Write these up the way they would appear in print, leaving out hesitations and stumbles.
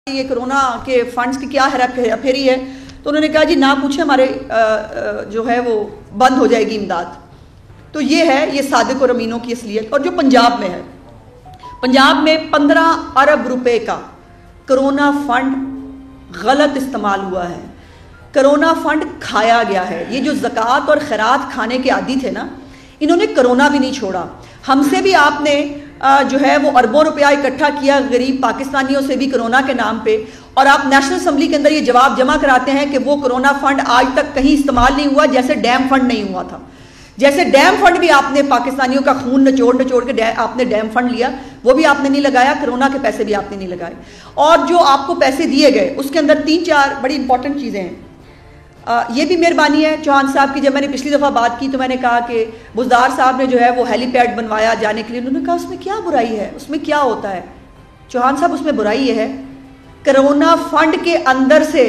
یہ کرونا کے فنڈز کی کیا ہیرا پھیری ہے، تو انہوں نے کہا جی نہ پوچھیں، ہمارے جو ہے وہ بند ہو جائے گی امداد۔ تو یہ ہے یہ صادق اور امینوں کی اصلیت۔ اور جو پنجاب میں ہے، پنجاب میں 15 ارب روپے کا کرونا فنڈ غلط استعمال ہوا ہے، کرونا فنڈ کھایا گیا ہے۔ یہ جو زکوٰۃ اور خیرات کھانے کے عادی تھے نا، انہوں نے کرونا بھی نہیں چھوڑا۔ ہم سے بھی آپ نے جو ہے وہ اربوں روپیہ اکٹھا کیا غریب پاکستانیوں سے بھی کرونا کے نام پہ، اور آپ نیشنل اسمبلی کے اندر یہ جواب جمع کراتے ہیں کہ وہ کرونا فنڈ آج تک کہیں استعمال نہیں ہوا، جیسے ڈیم فنڈ نہیں ہوا تھا۔ جیسے ڈیم فنڈ بھی آپ نے پاکستانیوں کا خون نچوڑ کے آپ نے ڈیم فنڈ لیا، وہ بھی آپ نے نہیں لگایا، کرونا کے پیسے بھی آپ نے نہیں لگائے۔ اور جو آپ کو پیسے دیے گئے اس کے اندر 3-4 بڑی امپورٹنٹ چیزیں ہیں۔ یہ بھی مہربانی ہے چوہان صاحب کی، جب میں نے پچھلی دفعہ بات کی تو میں نے کہا کہ بزدار صاحب نے جو ہے وہ ہیلی پیڈ بنوایا جانے کے لیے، انہوں نے کہا اس میں کیا برائی ہے، اس میں کیا ہوتا ہے؟ چوہان صاحب اس میں برائی یہ ہے، کرونا فنڈ کے اندر سے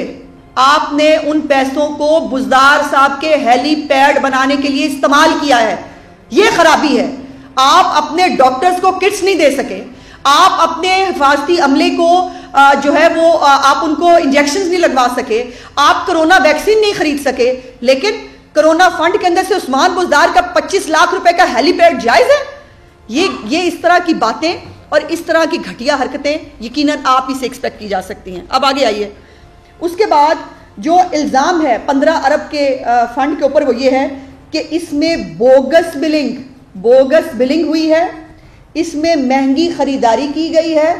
آپ نے ان پیسوں کو بزدار صاحب کے ہیلی پیڈ بنانے کے لیے استعمال کیا ہے، یہ خرابی ہے۔ آپ اپنے ڈاکٹرز کو کٹس نہیں دے سکے، آپ اپنے حفاظتی عملے کو جو ہے وہ آپ ان کو انجیکشنز نہیں لگوا سکے، آپ کرونا ویکسین نہیں خرید سکے، لیکن کرونا فنڈ کے اندر سے عثمان بزدار کا 25 لاکھ روپے کا ہیلی پیڈ جائز ہے؟ یہ اس طرح کی باتیں اور اس طرح کی گھٹیا حرکتیں یقیناً آپ ہی سے ایکسپیکٹ کی جا سکتی ہیں۔ اب آگے آئیے، اس کے بعد جو الزام ہے 15 ارب کے فنڈ کے اوپر وہ یہ ہے کہ اس میں بوگس بلنگ ہوئی ہے، اس میں مہنگی خریداری کی گئی ہے،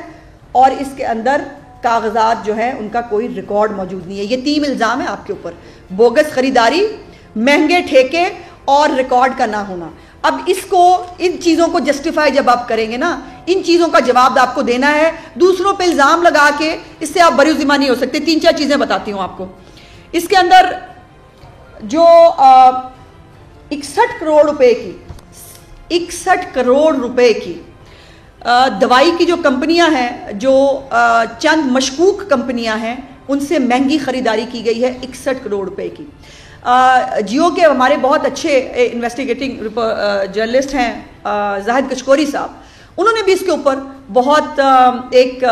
اور اس کے اندر کاغذات جو ہیں ان کا کوئی ریکارڈ موجود نہیں ہے۔ یہ 3 الزام ہیں آپ کے اوپر: بوگس خریداری، مہنگے ٹھیکے اور ریکارڈ کا نہ ہونا۔ اب اس کو، ان چیزوں کو جسٹیفائی جب آپ کریں گے نا، ان چیزوں کا جواب آپ کو دینا ہے، دوسروں پہ الزام لگا کے اس سے آپ بری ذمہ نہیں ہو سکتے۔ 3-4 چیزیں بتاتی ہوں آپ کو۔ اس کے اندر جو 61 کروڑ روپے کی دوائی کی جو کمپنیاں ہیں، جو چند مشکوک کمپنیاں ہیں، ان سے مہنگی خریداری کی گئی ہے 61 کروڑ روپے کی۔ جیو کے ہمارے بہت اچھے انویسٹیگیٹنگ جرنلسٹ ہیں زاہد کچکوری صاحب، انہوں نے بھی اس کے اوپر بہت ایک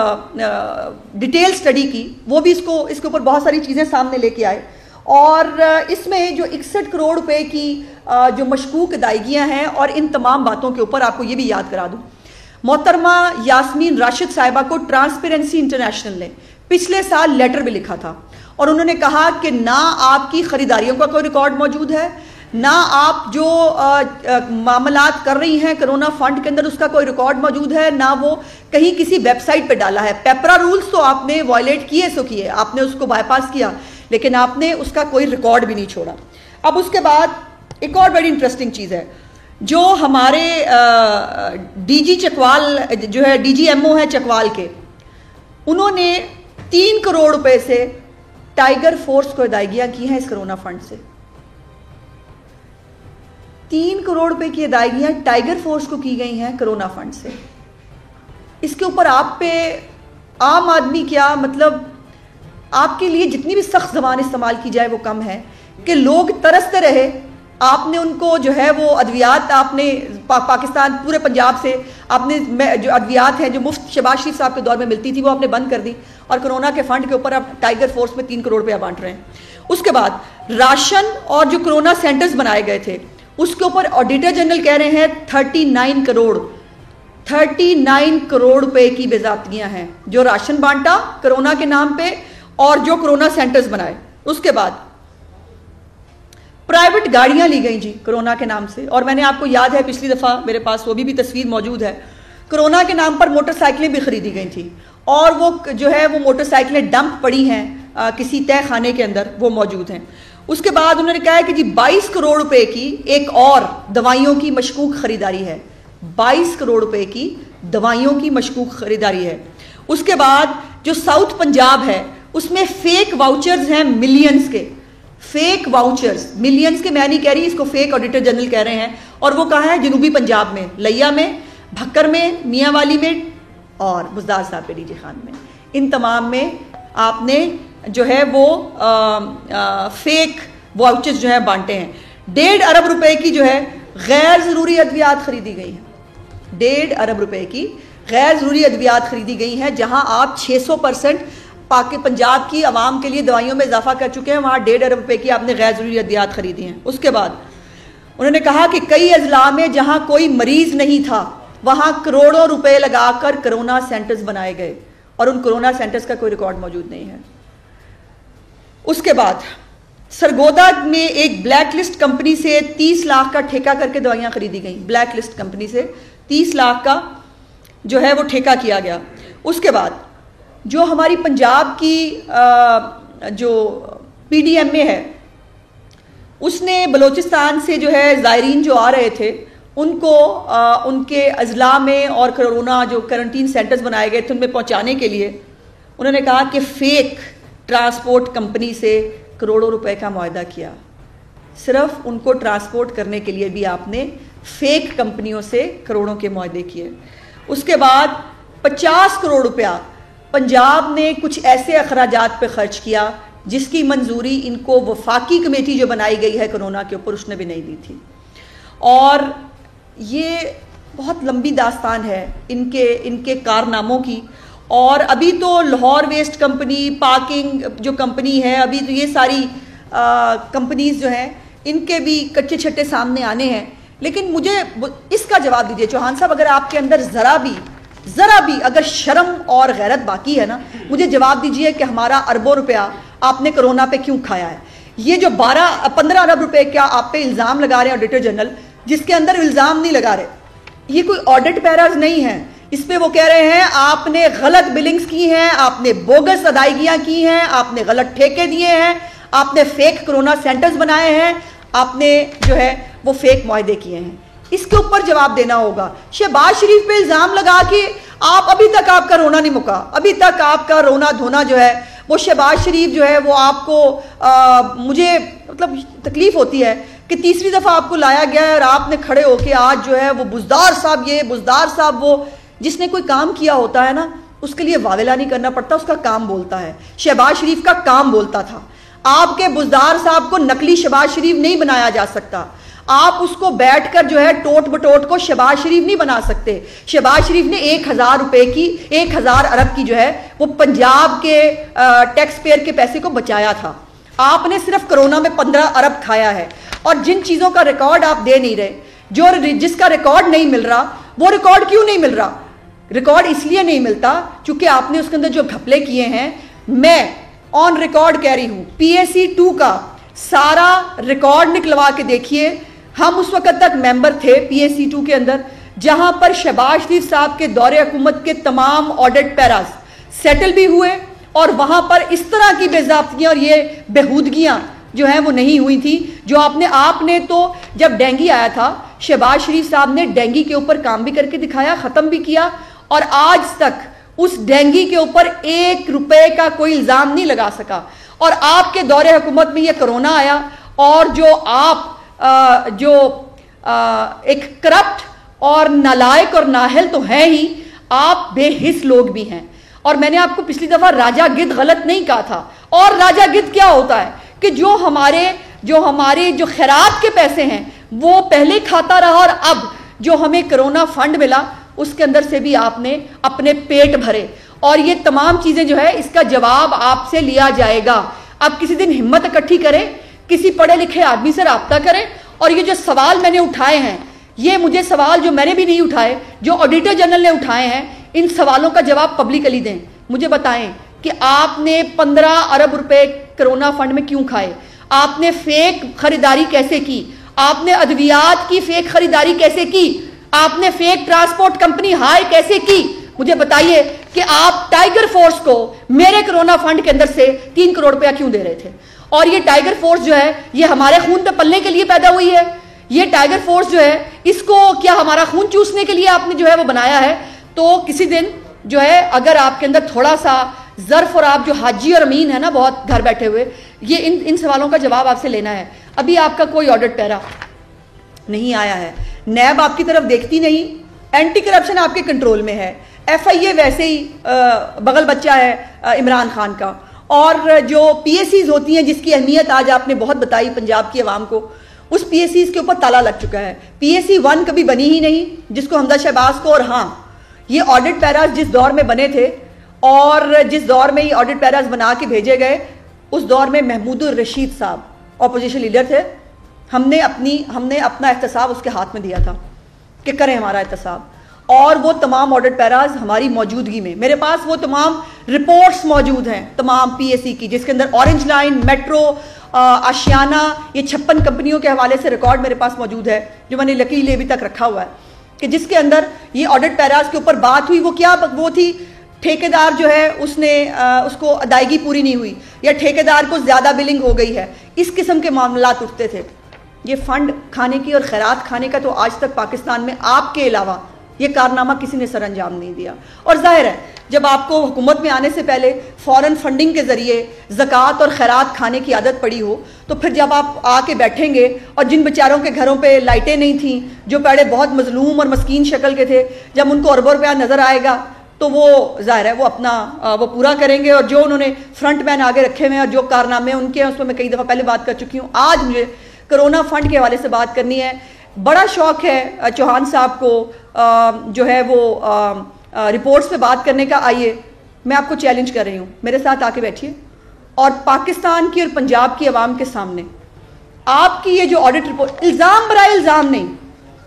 ڈیٹیل سٹڈی کی، وہ بھی اس کے اوپر بہت ساری چیزیں سامنے لے کے آئے، اور اس میں جو 61 کروڑ روپے کی جو مشکوک ادائیگیاں ہیں، اور ان تمام باتوں کے اوپر آپ کو یہ بھی یاد کرا دوں، محترمہ یاسمین راشد صاحبہ کو ٹرانسپیرنسی انٹرنیشنل نے پچھلے سال لیٹر بھی لکھا تھا، اور انہوں نے کہا کہ نہ آپ کی خریداریوں کا کوئی ریکارڈ موجود ہے، نہ آپ جو معاملات کر رہی ہیں کرونا فنڈ کے اندر اس کا کوئی ریکارڈ موجود ہے، نہ وہ کہیں کسی ویب سائٹ پہ ڈالا ہے۔ پیپرا رولز تو آپ نے وائلیٹ کیے، آپ نے اس کو بائی پاس کیا، لیکن آپ نے اس کا کوئی ریکارڈ بھی نہیں چھوڑا۔ اب اس کے بعد ایک اور بڑی انٹرسٹنگ چیز ہے، جو ہمارے ڈی جی چکوال جو ہے، ڈی جی ایم او ہے چکوال کے، انہوں نے 3 کروڑ روپے سے ٹائیگر فورس کو ادائیگیاں کی ہیں اس کرونا فنڈ سے۔ 3 کروڑ روپے کی ادائیگیاں ٹائیگر فورس کو کی گئی ہیں کرونا فنڈ سے۔ اس کے اوپر آپ پہ عام آدمی کیا، مطلب آپ کے لیے جتنی بھی سخت زبان استعمال کی جائے وہ کم ہے، کہ لوگ ترستے رہے۔ آپ نے ان کو جو ہے وہ ادویات، آپ نے پاکستان پورے پنجاب سے آپ نے جو ادویات ہیں جو مفت شہباز شریف صاحب کے دور میں ملتی تھی وہ آپ نے بند کر دی، اور کرونا کے فنڈ کے اوپر آپ ٹائیگر فورس میں 3 کروڑ روپیہ بانٹ رہے ہیں۔ اس کے بعد راشن اور جو کرونا سینٹرز بنائے گئے تھے اس کے اوپر آڈیٹر جنرل کہہ رہے ہیں 39 کروڑ روپے کی بے ضابطگیاں ہیں، جو راشن بانٹا کرونا کے نام پہ اور جو کرونا سینٹرز بنائے۔ اس کے بعد پرائیویٹ گاڑیاں لی گئیں جی کرونا کے نام سے، اور میں نے آپ کو یاد ہے پچھلی دفعہ میرے پاس وہ بھی تصویر موجود ہے، کرونا کے نام پر موٹر سائیکلیں بھی خریدی گئی تھیں، اور وہ جو ہے وہ موٹر سائیکلیں ڈمپ پڑی ہیں کسی تہہ خانے کے اندر، وہ موجود ہیں۔ اس کے بعد انہوں نے کہا ہے کہ جی 22 کروڑ روپے کی ایک اور دوائیوں کی مشکوک خریداری ہے، 22 کروڑ روپے کی دوائیوں کی مشکوک خریداری ہے۔ اس کے بعد جو ساؤتھ پنجاب ہے اس میں فیک واؤچرز ہیں ملینز کے، فیک واؤچرز ملینز کے، میں نہیں کہہ رہی، اس کو فیک آڈیٹر جنرل کہہ رہے ہیں، اور وہ کہاں ہے؟ جنوبی پنجاب میں، لیا میں، بھکر میں، میاں والی میں، اور بزدار صاحب پہ ڈی جی خان میں۔ ان تمام میں آپ نے جو ہے وہ فیک واؤچرز جو ہے بانٹے ہیں۔ 1.5 ارب روپے کی جو ہے غیر ضروری ادویات خریدی گئی ہیں، 1.5 ارب روپے کی غیر ضروری ادویات خریدی گئی ہیں، جہاں آپ 600% پنجاب کی عوام کے لیے دوائیوں میں اضافہ کر چکے ہیں، وہاں 1.5 ارب روپے کی آپ نے غیر ضروری ادویات خریدی ہیں۔ اس کے بعد انہوں نے کہا کہ کئی اضلاع میں جہاں کوئی مریض نہیں تھا وہاں کروڑوں روپے لگا کر کرونا سینٹرز بنائے گئے، اور ان کرونا سینٹرز کا کوئی ریکارڈ موجود نہیں ہے۔ اس کے بعد سرگودا میں ایک بلیک لسٹ کمپنی سے 30 لاکھ کا ٹھیکہ کر کے دوائیاں خریدی گئیں، بلیک لسٹ کمپنی سے 30 لاکھ کا جو ہے وہ ٹھیکہ کیا گیا۔ اس کے بعد جو ہماری پنجاب کی جو پی ڈی ایم اے ہے، اس نے بلوچستان سے جو ہے زائرین جو آ رہے تھے ان کو ان کے اضلاع میں اور کرونا جو کرنٹین سینٹرز بنائے گئے تھے ان میں پہنچانے کے لیے انہوں نے کہا کہ فیک ٹرانسپورٹ کمپنی سے کروڑوں روپے کا معاہدہ کیا۔ صرف ان کو ٹرانسپورٹ کرنے کے لیے بھی آپ نے فیک کمپنیوں سے کروڑوں کے معاہدے کیے۔ اس کے بعد 50 کروڑ روپیہ پنجاب نے کچھ ایسے اخراجات پہ خرچ کیا جس کی منظوری ان کو وفاقی کمیٹی جو بنائی گئی ہے کرونا کے اوپر اس نے بھی نہیں دی تھی، اور یہ بہت لمبی داستان ہے ان کے کارناموں کی۔ اور ابھی تو لاہور ویسٹ کمپنی، پارکنگ جو کمپنی ہے، ابھی تو یہ ساری کمپنیز جو ہیں ان کے بھی کچے چھٹے سامنے آنے ہیں، لیکن مجھے اس کا جواب دیجئے چوہان صاحب، اگر آپ کے اندر ذرا بھی اگر شرم اور غیرت باقی ہے نا، مجھے جواب دیجئے کہ ہمارا اربوں روپیہ آپ نے کرونا پہ کیوں کھایا ہے؟ یہ جو 15 ارب روپے کا آپ پہ الزام لگا رہے ہیں آڈیٹر جنرل، جس کے اندر الزام نہیں لگا رہے، یہ کوئی آڈٹ پیراز نہیں ہے، اس پہ وہ کہہ رہے ہیں آپ نے غلط بلنگز کی ہیں، آپ نے بوگس ادائیگیاں کی ہیں، آپ نے غلط ٹھیکے دیے ہیں، آپ نے فیک کرونا سینٹرز بنائے ہیں، آپ نے جو ہے وہ فیک معاہدے کیے ہیں۔ اس کے اوپر جواب دینا ہوگا۔ شہباز شریف پہ الزام لگا کہ آپ ابھی تک آپ کا رونا نہیں مکا، ابھی تک آپ کا رونا دھونا جو ہے وہ شہباز شریف جو ہے وہ آپ کو مجھے مطلب تکلیف ہوتی ہے کہ تیسری دفعہ آپ کو لایا گیا ہے اور آپ نے کھڑے ہو کے آج جو ہے وہ بزدار صاحب یہ بزدار صاحب وہ، جس نے کوئی کام کیا ہوتا ہے نا اس کے لیے واویلا نہیں کرنا پڑتا، اس کا کام بولتا ہے۔ شہباز شریف کا کام بولتا تھا۔ آپ کے بزدار صاحب کو نقلی شہباز شریف نہیں بنایا جا سکتا، آپ اس کو بیٹھ کر جو ہے ٹوٹ بٹوٹ کو شہباز شریف نہیں بنا سکتے۔ شہباز شریف نے 1000 روپے کی 1000 ارب کی جو ہے وہ پنجاب کے ٹیکس پیئر کے پیسے کو بچایا تھا۔ آپ نے صرف کرونا میں 15 ارب کھایا ہے، اور جن چیزوں کا ریکارڈ آپ دے نہیں رہے، جس کا ریکارڈ نہیں مل رہا، وہ ریکارڈ کیوں نہیں مل رہا؟ ریکارڈ اس لیے نہیں ملتا چونکہ آپ نے اس کے اندر جو گھپلے کیے ہیں۔ میں آن ریکارڈ کہہ رہی ہوں، پی ایس سی 2 کا سارا ریکارڈ نکلوا کے دیکھیے، ہم اس وقت تک ممبر تھے پی ایس سی 2 کے اندر جہاں پر شہباز شریف صاحب کے دور حکومت کے تمام آڈٹ پیراز سیٹل بھی ہوئے، اور وہاں پر اس طرح کی بے ضابطگیاں اور یہ بےہودگیاں جو ہیں وہ نہیں ہوئی تھی جو آپ نے تو جب ڈینگی آیا تھا شہباز شریف صاحب نے ڈینگی کے اوپر کام بھی کر کے دکھایا، ختم بھی کیا، اور آج تک اس ڈینگی کے اوپر 1 روپے کا کوئی الزام نہیں لگا سکا۔ اور آپ کے دور حکومت میں یہ کرونا آیا، اور جو آپ ایک کرپٹ اور نالائق اور نااہل تو ہیں ہی، آپ بے حس لوگ بھی ہیں۔ اور میں نے آپ کو پچھلی دفعہ راجہ گدھ غلط نہیں کہا تھا، اور راجہ گدھ کیا ہوتا ہے کہ جو ہمارے جو خیرات کے پیسے ہیں وہ پہلے کھاتا رہا، اور اب جو ہمیں کرونا فنڈ ملا اس کے اندر سے بھی آپ نے اپنے پیٹ بھرے، اور یہ تمام چیزیں جو ہے اس کا جواب آپ سے لیا جائے گا۔ اب کسی دن ہمت اکٹھی کریں، کسی پڑھے لکھے آدمی سے رابطہ کریں، اور یہ جو سوال میں نے اٹھائے ہیں، یہ مجھے سوال جو میں نے بھی نہیں اٹھائے، جو آڈیٹر جنرل نے اٹھائے ہیں، ان سوالوں کا جواب پبلکلی دیں۔ مجھے بتائیں کہ آپ نے 15 ارب روپے کرونا فنڈ میں کیوں کھائے؟ آپ نے فیک خریداری کیسے کی؟ آپ نے ادویات کی فیک خریداری کیسے کی؟ آپ نے فیک ٹرانسپورٹ کمپنی ہائر کیسے کی؟ مجھے بتائیے کہ آپ ٹائیگر فورس کو میرے کرونا فنڈ کے اندر سے 3 کروڑ روپیہ کیوں دے رہے تھے؟ اور یہ ٹائیگر فورس جو ہے یہ ہمارے خون پہ پلنے کے لیے پیدا ہوئی ہے؟ یہ ٹائیگر فورس جو ہے اس کو کیا ہمارا خون چوسنے کے لیے آپ نے جو ہے وہ بنایا ہے؟ تو کسی دن جو ہے اگر آپ کے اندر تھوڑا سا ظرف، اور آپ جو حاجی اور امین ہے نا بہت گھر بیٹھے ہوئے، یہ ان سوالوں کا جواب آپ سے لینا ہے۔ ابھی آپ کا کوئی آڈٹ پیرا نہیں آیا ہے، نیب آپ کی طرف دیکھتی نہیں، اینٹی کرپشن آپ کے کنٹرول میں ہے، ایف آئی اے ویسے ہی بغل بچہ ہے عمران خان کا، اور جو پی ایس سیز ہوتی ہیں جس کی اہمیت آج آپ نے بہت بتائی پنجاب کی عوام کو، اس پی ایس سیز کے اوپر تالا لگ چکا ہے۔ پی ایس سی 1 کبھی بنی ہی نہیں جس کو حمزہ شہباز کو، اور ہاں یہ آڈٹ پیراز جس دور میں بنے تھے اور جس دور میں یہ آڈٹ پیراز بنا کے بھیجے گئے اس دور میں محمود الرشید صاحب اپوزیشن لیڈر تھے. ہم نے اپنا احتساب اس کے ہاتھ میں دیا تھا کہ کریں ہمارا احتساب, اور وہ تمام آڈٹ پیراز ہماری موجودگی میں, میرے پاس وہ تمام رپورٹس موجود ہیں تمام پی ایس سی کی, جس کے اندر اورنج لائن, میٹرو, آشیانہ, یہ 56 کمپنیوں کے حوالے سے ریکارڈ میرے پاس موجود ہے جو میں نے لکیلی ابھی تک رکھا ہوا ہے, کہ جس کے اندر یہ آڈٹ پیراز کے اوپر بات ہوئی. وہ تھی ٹھیکیدار جو ہے اس کو ادائیگی پوری نہیں ہوئی, یا ٹھیکیدار کو زیادہ بلنگ ہو گئی ہے, اس قسم کے معاملات اٹھتے تھے. یہ فنڈ کھانے کی اور خیرات کھانے کا تو آج تک پاکستان میں آپ کے علاوہ یہ کارنامہ کسی نے سر انجام نہیں دیا. اور ظاہر ہے جب آپ کو حکومت میں آنے سے پہلے فورن فنڈنگ کے ذریعے زکوٰۃ اور خیرات کھانے کی عادت پڑی ہو, تو پھر جب آپ آ کے بیٹھیں گے اور جن بیچاروں کے گھروں پہ لائٹیں نہیں تھیں, جو پہلے بہت مظلوم اور مسکین شکل کے تھے, جب ان کو اربوں روپیہ نظر آئے گا تو وہ ظاہر ہے وہ اپنا وہ پورا کریں گے. اور جو انہوں نے فرنٹ مین آگے رکھے ہوئے ہیں اور جو کارنامے ان کے ہیں, اس پہ میں کئی دفعہ پہلے بات کر چکی ہوں. آج مجھے کرونا فنڈ کے حوالے سے بات کرنی ہے. بڑا شوق ہے چوہان صاحب کو جو ہے وہ رپورٹس پہ بات کرنے کا. آئیے میں آپ کو چیلنج کر رہی ہوں, میرے ساتھ آ کے بیٹھیے اور پاکستان کی اور پنجاب کی عوام کے سامنے آپ کی یہ جو آڈٹ رپورٹ, الزام برائے الزام نہیں,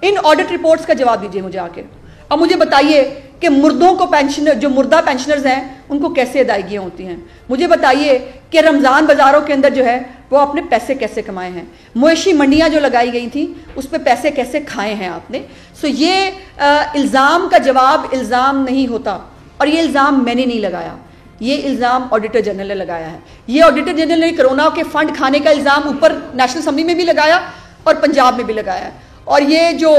ان آڈٹ رپورٹس کا جواب دیجیے مجھے آ کے, اور مجھے بتائیے کہ مردوں کو جو مردہ پینشنرز ہیں ان کو کیسے ادائیگیاں ہوتی ہیں. مجھے بتائیے کہ رمضان بازاروں کے اندر جو ہے وہ آپ نے پیسے کیسے کمائے ہیں, مویشی منڈیاں جو لگائی گئی تھیں اس پہ پیسے کیسے کھائے ہیں آپ نے. یہ الزام کا جواب الزام نہیں ہوتا, اور یہ الزام میں نے نہیں لگایا, یہ الزام آڈیٹر جنرل نے لگایا ہے. یہ آڈیٹر جنرل نے کرونا کے فنڈ کھانے کا الزام اوپر نیشنل اسمبلی میں بھی لگایا اور پنجاب میں بھی لگایا ہے. اور یہ جو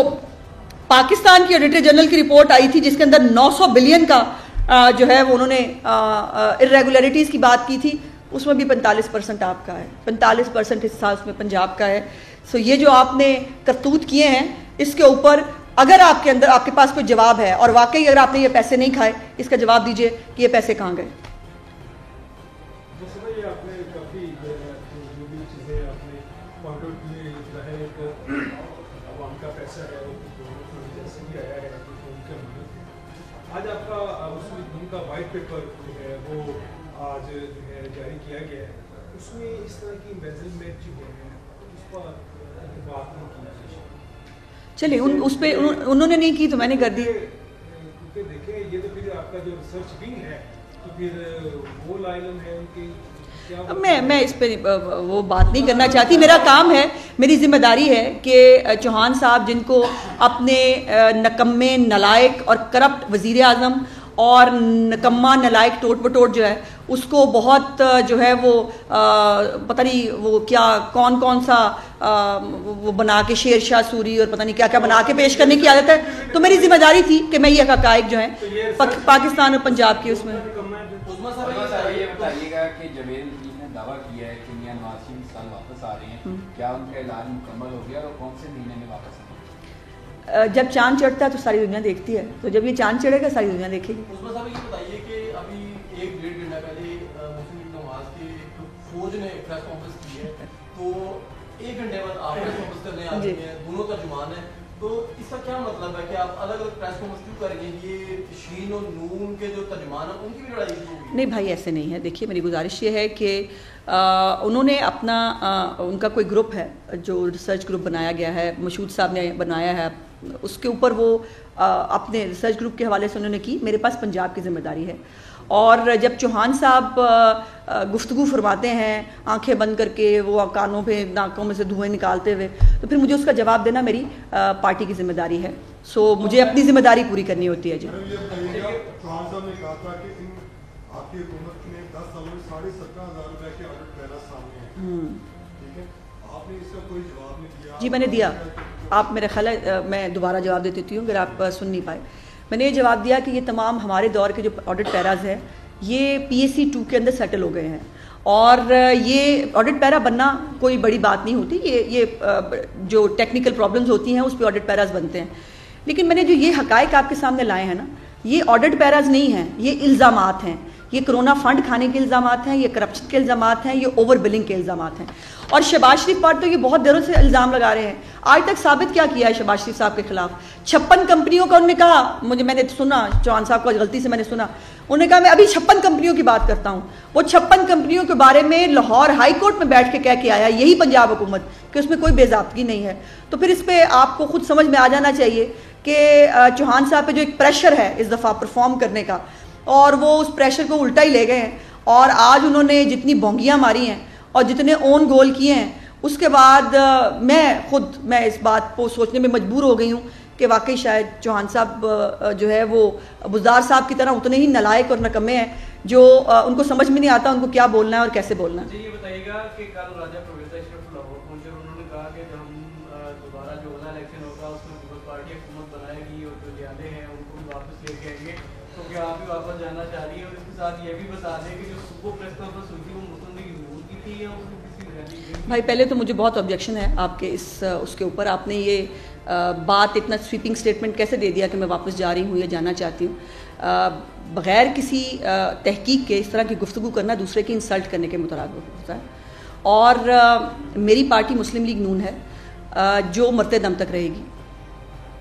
پاکستان کی آڈیٹر جنرل کی رپورٹ آئی تھی جس کے اندر 900 بلین کا جو ہے وہ انہوں نے irregularities کی بات کی تھی, اس میں بھی 45% آپ کا ہے, 45% حصہ اس میں پنجاب کا ہے. یہ جو آپ نے کرتوت کیے ہیں اس کے اوپر اگر آپ کے پاس کوئی جواب ہے, اور واقعی اگر آپ نے یہ پیسے نہیں کھائے, اس کا جواب دیجئے کہ یہ پیسے کہاں گئے. آج آپ کا وائٹ پیپر جو ہے وہ آج جو ہے جاری کیا گیا ہے, اس میں اس طرح کی میزرمنٹ جو ہے اس پر بات نہیں کی. چلیے اس پہ انہوں نے نہیں کی تو میں نے کر دی. کیونکہ دیکھیں یہ تو پھر آپ کا جو ریسرچ ونگ ہے تو پھر وہ لائن ہے ان کی. میں اس پہ وہ بات نہیں کرنا چاہتی. میرا کام ہے, میری ذمہ داری ہے کہ چوہان صاحب جن کو اپنے نکمے, نالائق اور کرپٹ وزیر اعظم اور نکمہ نالائق ٹوٹ بٹوٹ جو ہے اس کو بہت جو ہے وہ پتہ نہیں وہ کیا کون سا وہ بنا کے شیر شاہ سوری اور پتہ نہیں کیا کیا بنا کے پیش کرنے کی عادت ہے. تو میری ذمہ داری تھی کہ میں یہ حقائق جو ہیں پاکستان اور پنجاب کی اس میں. یہ بتائیے گا کہ جمیل الدین نے دعویٰ کیا ہے کہ میاں نواز شریف اس سال واپس آ رہے ہیں, کیا ان کا علاج مکمل ہو گیا اور کون سے مہینے میں واپس آئیں گے؟ جب چاند چڑھتا ہے تو ساری دنیا دیکھتی ہے, تو جب یہ چاند چڑھے گا ساری دنیا دیکھے گی. عثمان صاحب یہ بتائیے کہ ابھی 1-1.5 گھنٹہ پہلے مسلم نواز کی فوج نے پریس کانفرنس کی ہے, تو 1 گھنٹے بعد آپ پریس کانفرنس کرنے آ رہے ہیں, دونوں ترجمان ہیں, تو اس کا کیا مطلب ہے کہ آپ الگ الگ پریس کانفرنس کیوں کریں گے؟ یہ شین اور نون کے جو ترجمان ہیں ان کی بھی لڑائی ہوگی؟ نہیں بھائی ایسے نہیں ہے. دیکھیے میری گزارش یہ ہے کہ انہوں نے اپنا ان کا کوئی گروپ ہے جو ریسرچ گروپ بنایا گیا ہے, مشہود صاحب نے بنایا ہے, اس کے اوپر وہ اپنے ریسرچ گروپ کے حوالے سے انہوں نے کی. میرے پاس پنجاب کی ذمہ داری ہے, اور جب چوہان صاحب گفتگو فرماتے ہیں آنکھیں بند کر کے, وہ کانوں پہ ناکوں میں سے دھوئیں نکالتے ہوئے, تو پھر مجھے اس کا جواب دینا میری پارٹی کی ذمہ داری ہے. سو مجھے اپنی ذمہ داری پوری کرنی ہوتی ہے. جی چوہان صاحب نے کہا تھا کہ آپ کی حکومت میں 10 سالوں میں 17,500 روپے کے آڈٹ پہلا سامنے ہیں, ٹھیک ہے, آپ نے اس کا کوئی جواب نہیں دیا. جی میں نے دیا, آپ میرا خیال ہے میں دوبارہ جواب دے دیتی ہوں اگر آپ سن نہیں پائے. میں نے یہ جواب دیا کہ یہ تمام ہمارے دور کے جو آڈٹ پیراز ہیں یہ پی ایس سی 2 کے اندر سیٹل ہو گئے ہیں, اور یہ آڈٹ پیرا بننا کوئی بڑی بات نہیں ہوتی. یہ جو ٹیکنیکل پرابلمز ہوتی ہیں اس پہ آڈٹ پیراز بنتے ہیں. لیکن میں نے جو یہ حقائق آپ کے سامنے لائے ہیں نا, یہ آڈٹ پیراز نہیں ہیں, یہ الزامات ہیں. یہ کرونا فنڈ کھانے کے الزامات ہیں, یہ کرپشن کے الزامات ہیں, یہ اوور بلنگ کے الزامات ہیں. اور شہباز شریف پر تو یہ بہت دنوں سے الزام لگا رہے ہیں. آج تک ثابت کیا کیا ہے شہباز شریف صاحب کے خلاف؟ 56 کمپنیوں کا انہوں نے کہا, میں نے سنا چوہان صاحب کو غلطی سے میں نے سنا, انہوں نے کہا میں ابھی 56 کمپنیوں کی بات کرتا ہوں. وہ 56 کمپنیوں کے بارے میں لاہور ہائی کورٹ میں بیٹھ کے کہہ کے آیا یہی پنجاب حکومت کہ اس میں کوئی بے ضابطگی نہیں ہے. تو پھر اس پہ آپ کو خود سمجھ میں آ جانا چاہیے کہ چوہان صاحب پہ جو ایک پریشر ہے اس دفعہ پرفارم کرنے کا, اور وہ اس پریشر کو الٹا ہی لے گئے ہیں. اور آج انہوں نے جتنی بونگیاں ماری ہیں اور جتنے اون گول کیے ہیں, اس کے بعد میں اس بات کو سوچنے میں مجبور ہو گئی ہوں کہ واقعی شاید چوہان صاحب جو ہے وہ بزدار صاحب کی طرح اتنے ہی نالائق اور نکمے ہیں جو ان کو سمجھ میں نہیں آتا ان کو کیا بولنا ہے اور کیسے بولنا ہے. یہ بتائیے گا کہ کل راجہ پرویز اشرف لاہور پہنچے, انہوں نے کہا کہ ہم دوبارہ جو اگلا الیکشن ہوگا اس میں پیپلز پارٹی حکومت بنائے گی اور جو جانے ہیں ان کو بھی واپس لے کے آئیں گے. تو کیا آپ بھی واپس جانا چاہ رہی ہیں؟ اور اس کے ساتھ یہ بھی بتا دیں کہ جو صبح پریس کانفرنس ہوئی تھی وہ مسلم لیگ نون کی تھی یا کسی ریلی؟ بھائی پہلے تو مجھے بہت آبجیکشن ہے آپ کے اس کے اوپر. آپ نے یہ بات اتنا سویپنگ سٹیٹمنٹ کیسے دے دیا کہ میں واپس جا رہی ہوں یا جانا چاہتی ہوں. بغیر کسی تحقیق کے اس طرح کی گفتگو کرنا دوسرے کی انسلٹ کرنے کے مترادف ہوتا ہے. اور میری پارٹی مسلم لیگ نون ہے جو مرتے دم تک رہے گی,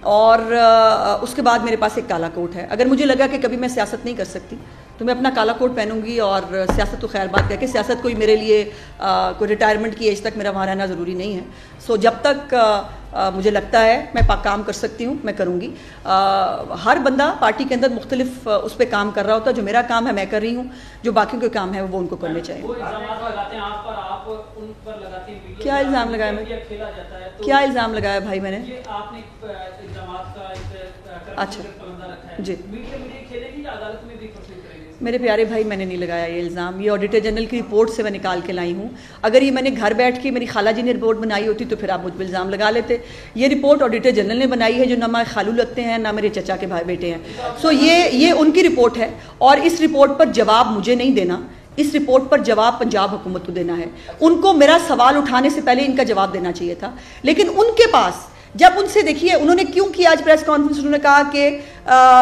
اور اس کے بعد میرے پاس ایک کالا کوٹ ہے. اگر مجھے لگا کہ کبھی میں سیاست نہیں کر سکتی تو میں اپنا کالا کوٹ پہنوں گی, اور سیاست تو خیر بات کہہ کے سیاست کوئی میرے لیے کوئی ریٹائرمنٹ کی ایج تک میرا وہاں رہنا ضروری نہیں ہے. سو جب تک مجھے لگتا ہے میں کام کر سکتی ہوں میں کروں گی. ہر بندہ پارٹی کے اندر مختلف اس پہ کام کر رہا ہوتا ہے. جو میرا کام ہے میں کر رہی ہوں, جو باقیوں کے کام ہے وہ ان کو کرنے چاہیے. کیا الزام لگایا میں, کیا الزام لگایا بھائی میں نے؟ اچھا جی میرے پیارے بھائی میں نے نہیں لگایا یہ الزام. یہ آڈیٹر جنرل کی رپورٹ سے میں نکال کے لائی ہوں. اگر یہ میں نے گھر بیٹھ کے میری خالہ جی نے رپورٹ بنائی ہوتی تو پھر آپ مجھ پہ الزام لگا لیتے. یہ رپورٹ آڈیٹر جنرل نے بنائی ہے, جو نہ میرے خالو لگتے ہیں نہ میرے چچا کے بھائی بیٹے ہیں. سو یہ ان کی رپورٹ ہے, اور اس رپورٹ پر جواب مجھے نہیں دینا, اس رپورٹ پر جواب پنجاب حکومت کو دینا ہے. ان کو میرا سوال اٹھانے سے پہلے ان کا جواب دینا چاہیے تھا. لیکن ان کے پاس جب ان سے دیکھیے انہوں نے کیوں کیا آج پریس کانفرنس, انہوں نے کہا کہ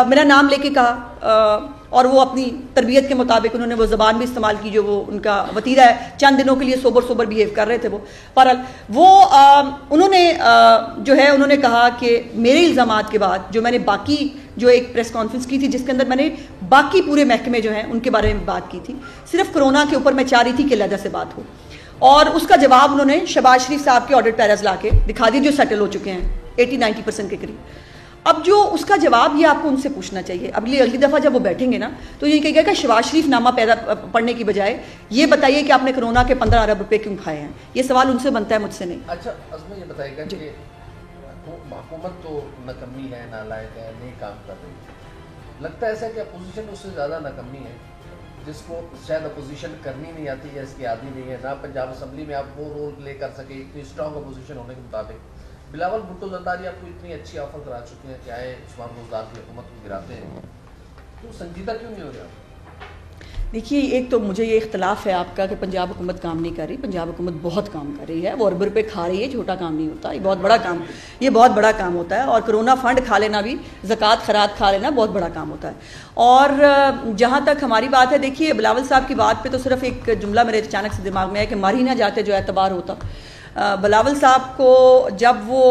میرا نام لے کے کہا, اور وہ اپنی تربیت کے مطابق انہوں نے وہ زبان بھی استعمال کی جو وہ ان کا وتیرہ ہے. چند دنوں کے لیے سوبر بیہیو کر رہے تھے وہ. بہرحال وہ انہوں نے جو ہے انہوں نے کہا کہ میرے الزامات کے بعد جو میں نے باقی جو ایک پریس کانفرنس کی تھی جس کے اندر میں نے باقی پورے محکمے جو ہیں ان کے بارے میں بات کی تھی, صرف کرونا کے اوپر میں چاہ رہی تھی کہ علیحدہ سے بات ہو. اور اس کا جواب انہوں نے شہباز شریف صاحب کے آڈٹ پیراز لا کے دکھا دیے جو سیٹل ہو چکے ہیں 80-90% کے قریب. اب جو اس کا جواب یہ آپ کو ان سے پوچھنا چاہیے اگلی دفعہ جب وہ بیٹھیں گے نا تو یہ کہے گا کہ شہباز شریف نامہ پڑھنے کی بجائے یہ بتائیے کہ آپ نے کرونا کے 15 ارب روپے کیوں کھائے ہیں. یہ سوال ان سے بنتا ہے, مجھ سے نہیں. اچھا عظمہ یہ بتائیے گا کہ حکومت تو نکمی ہے, نالائق ہے, نہیں کام کر رہی ہے. لگتا ہے ایسا کہ اپوزیشن اس سے زیادہ نکمی ہے جس کو شاید اپوزیشن کرنی نہیں آتی ہے, اس کی عادی نہیں ہے, نہ پنجاب اسمبلی میں آپ وہ رول پلے کر سکے اتنی اسٹرانگ اپوزیشن ہونے کے مطابق. بلاول بھٹو زرداری آپ کو اتنی اچھی آفر کرا چکے ہیں کہ آئے عثمان بزدار کی حکومت کو گراتے ہیں, تو سنجیدہ کیوں نہیں ہو رہا؟ دیکھیے ایک تو مجھے یہ اختلاف ہے آپ کا کہ پنجاب حکومت کام نہیں کر رہی. پنجاب حکومت بہت کام کر رہی ہے, وہ ارب روپے کھا رہی ہے, چھوٹا کام نہیں ہوتا, یہ بہت بڑا کام ہوتا ہے. اور کرونا فنڈ کھا لینا بھی, زکوٰۃ خیرات کھا لینا بہت بڑا کام ہوتا ہے. اور جہاں تک ہماری بات ہے, دیکھیے بلاول صاحب کی بات پہ تو صرف ایک جملہ میرے اچانک سے دماغ میں ہے کہ مر ہی نہ جاتے جو اعتبار ہوتا. بلاول صاحب کو جب وہ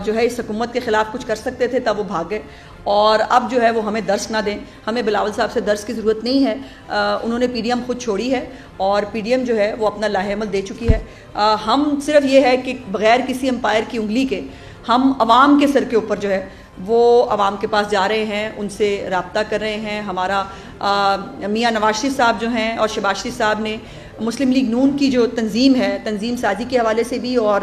جو ہے اس حکومت کے خلاف کچھ کر سکتے تھے تب وہ بھاگ گئے, اور اب جو ہے وہ ہمیں درس نہ دیں. ہمیں بلاول صاحب سے درس کی ضرورت نہیں ہے. انہوں نے پی ڈی ایم خود چھوڑی ہے, اور پی ڈی ایم جو ہے وہ اپنا لاہ عمل دے چکی ہے. ہم صرف یہ ہے کہ بغیر کسی امپائر کی انگلی کے ہم عوام کے سر کے اوپر جو ہے وہ عوام کے پاس جا رہے ہیں, ان سے رابطہ کر رہے ہیں. ہمارا میاں نواز شریف صاحب جو ہیں اور شہباز شریف صاحب نے مسلم لیگ نون کی جو تنظیم ہے, تنظیم سازی کے حوالے سے بھی اور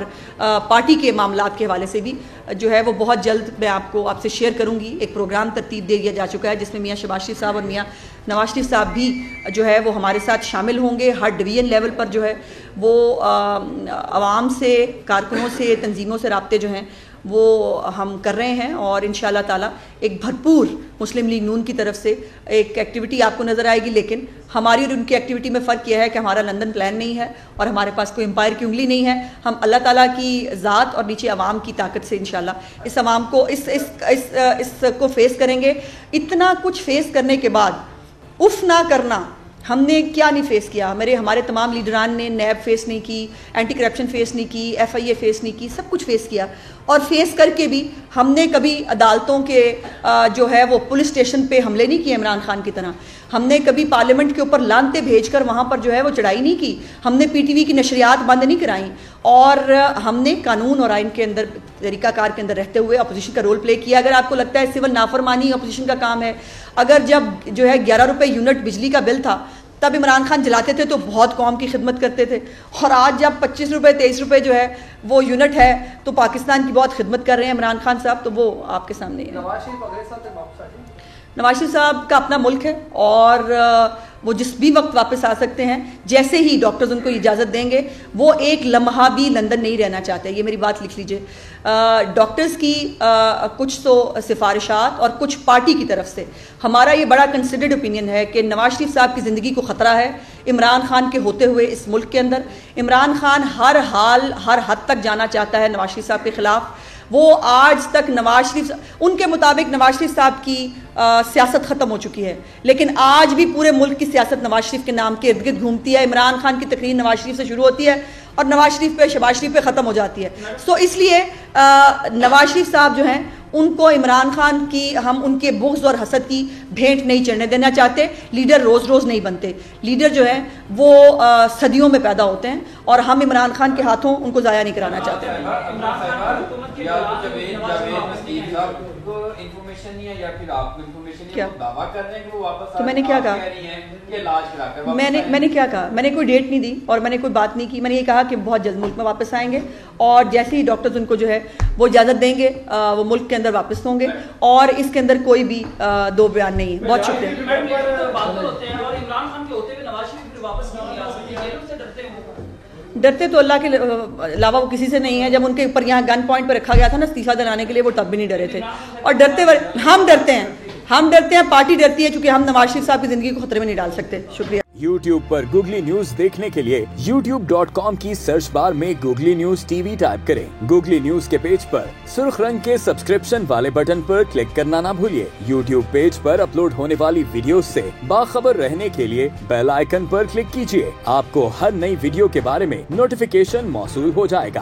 پارٹی کے معاملات کے حوالے سے بھی جو ہے وہ بہت جلد میں آپ سے شیئر کروں گی. ایک پروگرام ترتیب دے دیا جا چکا ہے جس میں میاں شہباز شریف صاحب اور میاں نواز شریف صاحب بھی جو ہے وہ ہمارے ساتھ شامل ہوں گے. ہر ڈویژن لیول پر جو ہے وہ عوام سے, کارکنوں سے, تنظیموں سے رابطے جو ہیں وہ ہم کر رہے ہیں. اور انشاءاللہ تعالیٰ ایک بھرپور مسلم لیگ نون کی طرف سے ایک ایکٹیویٹی آپ کو نظر آئے گی. لیکن ہماری اور ان کی ایکٹیویٹی میں فرق یہ ہے کہ ہمارا لندن پلان نہیں ہے اور ہمارے پاس کوئی امپائر کی انگلی نہیں ہے. ہم اللہ تعالیٰ کی ذات اور نیچے عوام کی طاقت سے انشاءاللہ اس عوام کو اس کو فیس کریں گے. اتنا کچھ فیس کرنے کے بعد اف نہ کرنا, ہم نے کیا نہیں فیس کیا. ہمارے تمام لیڈران نے نیب فیس نہیں کی, اینٹی کرپشن فیس نہیں کی, ایف آئی اے فیس نہیں کی, سب کچھ فیس کیا. اور فیس کر کے بھی ہم نے کبھی عدالتوں کے جو ہے وہ پولیس اسٹیشن پہ حملے نہیں کیے عمران خان کی طرح. ہم نے کبھی پارلیمنٹ کے اوپر لانتے بھیج کر وہاں پر جو ہے وہ چڑھائی نہیں کی, ہم نے پی ٹی وی کی نشریات بند نہیں کرائیں, اور ہم نے قانون اور آئین کے اندر طریقہ کار کے اندر رہتے ہوئے اپوزیشن کا رول پلے کیا. اگر آپ کو لگتا ہے سول نافرمانی اپوزیشن کا کام ہے, اگر جب جو ہے 11 روپے یونٹ بجلی کا بل تھا تب عمران خان جلاتے تھے تو بہت قوم کی خدمت کرتے تھے, اور آج جب 25 روپے 23 روپے جو ہے وہ یونٹ ہے تو پاکستان کی بہت خدمت کر رہے ہیں عمران خان صاحب, تو وہ آپ کے سامنے ہے. نواز شریف صاحب کا اپنا ملک ہے اور وہ جس بھی وقت واپس آ سکتے ہیں, جیسے ہی ڈاکٹرز ان کو اجازت دیں گے. وہ ایک لمحہ بھی لندن نہیں رہنا چاہتے, یہ میری بات لکھ لیجئے. ڈاکٹرز کی کچھ تو سفارشات اور کچھ پارٹی کی طرف سے ہمارا یہ بڑا کنسیڈرڈ اوپینین ہے کہ نواز شریف صاحب کی زندگی کو خطرہ ہے عمران خان کے ہوتے ہوئے اس ملک کے اندر. عمران خان ہر حال ہر حد تک جانا چاہتا ہے نواز شریف صاحب کے خلاف. وہ آج تک نواز شریف ان کے مطابق نواز شریف صاحب کی سیاست ختم ہو چکی ہے, لیکن آج بھی پورے ملک کی سیاست نواز شریف کے نام کے ارد گرد گھومتی ہے. عمران خان کی تقریر نواز شریف سے شروع ہوتی ہے اور نواز شریف پہ شہباز شریف پہ ختم ہو جاتی ہے. سو اس لیے نواز شریف صاحب جو ہیں ان کو عمران خان کی ہم ان کے بغض اور حسد کی بھینٹ نہیں چڑھنے دینا چاہتے. لیڈر روز روز نہیں بنتے, لیڈر جو ہیں وہ صدیوں میں پیدا ہوتے ہیں, اور ہم عمران خان کے ہاتھوں ان کو ضائع نہیں کرانا چاہتے. تو میں نے کیا کہا, میں نے کیا کہا, میں نے کوئی ڈیٹ نہیں دی اور میں نے کوئی بات نہیں کی. میں نے یہ کہا کہ بہت جلد ملک میں واپس آئیں گے, اور جیسے ہی ڈاکٹرز ان کو جو ہے وہ اجازت دیں گے وہ ملک کے اندر واپس ہوں گے, اور اس کے اندر کوئی بھی دو بیان نہیں ہے. بہت شکریہ. ڈرتے تو اللہ کے علاوہ وہ کسی سے نہیں ہے. جب ان کے اوپر یہاں گن پوائنٹ پہ رکھا گیا تھا نا استعفیٰ دلانے کے لیے, وہ تب بھی نہیں ڈرے تھے. اور ہم ڈرتے ہیں, پارٹی ڈرتی ہے, چونکہ ہم نواز شریف صاحب کی زندگی کو خطرے میں نہیں ڈال سکتے. شکریہ. YouTube پر گوگلی نیوز دیکھنے کے لیے youtube.com کی سرچ بار میں googly news T V type کریں. گوگلی نیوز کے پیج پر سرخ رنگ کے سبسکرپشن والے بٹن پر کلک کرنا نہ بھولیے. YouTube پیج پر اپلوڈ ہونے والی ویڈیوز سے باخبر رہنے کے لیے بیل آئیکن پر کلک کیجیے. آپ کو ہر نئی ویڈیو کے بارے میں نوٹیفیکیشن موصول ہو جائے گا.